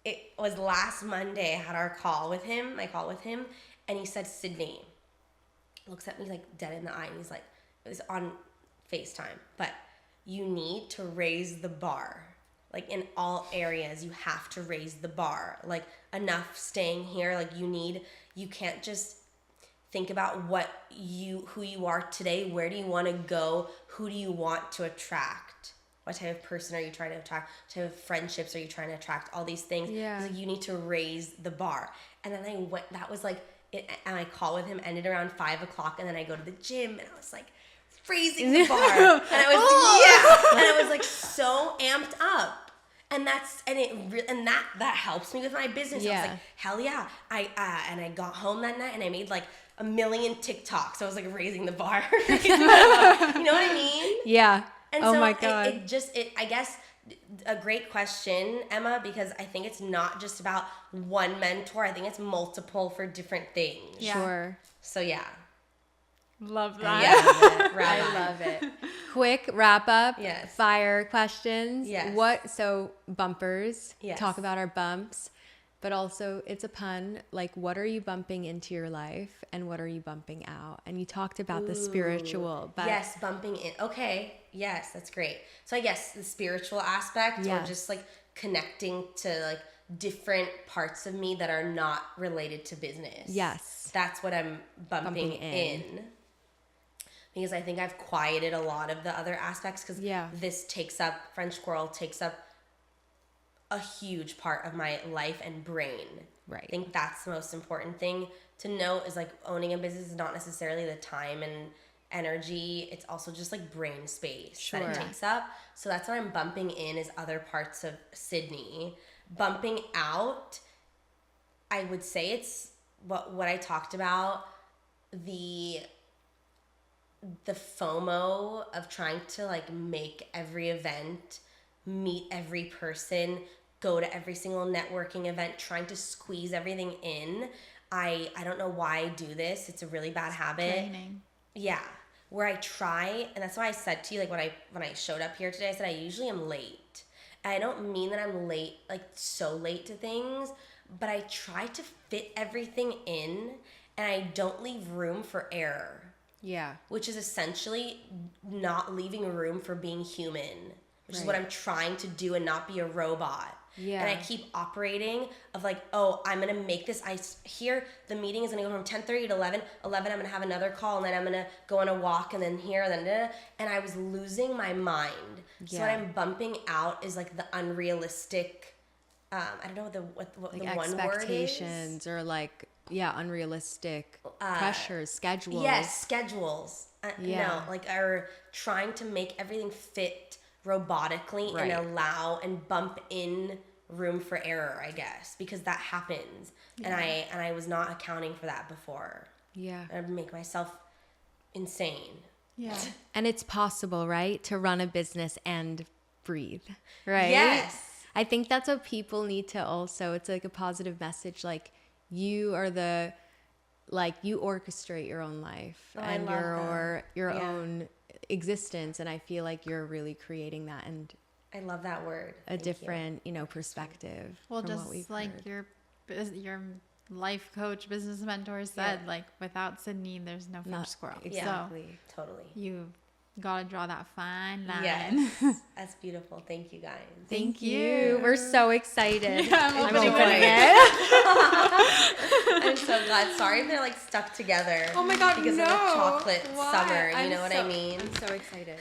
It was last Monday. I had my call with him, and he said, Sydney, looks at me like dead in the eye, and he's like, it was on FaceTime, but you need to raise the bar. like in all areas, you have to raise the bar. Like enough staying here. Like you can't just think about who you are today. Where do you want to go? Who do you want to attract? What type of person are you trying to attract? What type of friendships are you trying to attract? All these things. Yeah. Like you need to raise the bar. And then that was like, and my call with him ended around 5:00, and then I go to the gym, and I was like raising the bar. And I was like so amped up. And that helps me with my business. I was like, hell yeah. I got home that night and I made like 1 million TikToks. So I was like raising the bar. You know what I mean? Yeah. And oh so my God. I guess a great question, Emma, because I think it's not just about one mentor. I think it's multiple for different things. Yeah. Sure. So yeah. Love that. Yeah. I love it. Quick wrap up. Yes. Fire questions. Yes. So bumpers. Yes. Talk about our bumps. But also, it's a pun. Like, what are you bumping into your life and what are you bumping out? And you talked about the spiritual. But yes, bumping in. Okay. Yes, that's great. So I guess the spiritual aspect or just like connecting to like different parts of me that are not related to business. Yes. That's what I'm bumping in. Because I think I've quieted a lot of the other aspects because this French Squirrel takes up a huge part of my life and brain. Right. I think that's the most important thing to know is like owning a business is not necessarily the time and energy. It's also just like brain space that it takes up. So that's what I'm bumping in is other parts of Sydney. Bumping out, I would say it's what I talked about, the FOMO of trying to like make every event, meet every person, go to every single networking event, trying to squeeze everything in. I don't know why I do this. It's a really bad habit. Training. Yeah. Where I try, and that's why I said to you, like when I showed up here today, I said I usually am late. And I don't mean that I'm late, like so late to things, but I try to fit everything in and I don't leave room for error. Yeah. Which is essentially not leaving room for being human, which is what I'm trying to do and not be a robot. Yeah. And I keep operating of like, oh, I'm going to make this. Here, the meeting is going to go from 10:30 to 11. 11, I'm going to have another call, and then I'm going to go on a walk, and then here, and then, and I was losing my mind. So what I'm bumping out is like the unrealistic, I don't know what like the one word is. expectations or like, unrealistic pressures, schedules. Yes, schedules. No, like are trying to make everything fit robotically and allow and bump in room for error, I guess, because that happens. And I was not accounting for that before. Yeah. I'd make myself insane. Yeah. And it's possible, right? To run a business and breathe, right? Yes. I think that's what people need to also, it's like a positive message. Like you are you orchestrate your own life and your own existence. And I feel like you're really creating that and I love that word. a different, perspective. Well, from just what we've like heard. your life coach, business mentor said, like without Sydney, there's no French Squirrel. Exactly. So Totally. you gotta draw that fine line. Yes. That's beautiful. Thank you guys. Thank you. We're so excited. I'm opening it. I'm so glad. Sorry if they're like stuck together. Oh my God, because no. of the chocolate Why? summer. You know what I mean? I'm so excited.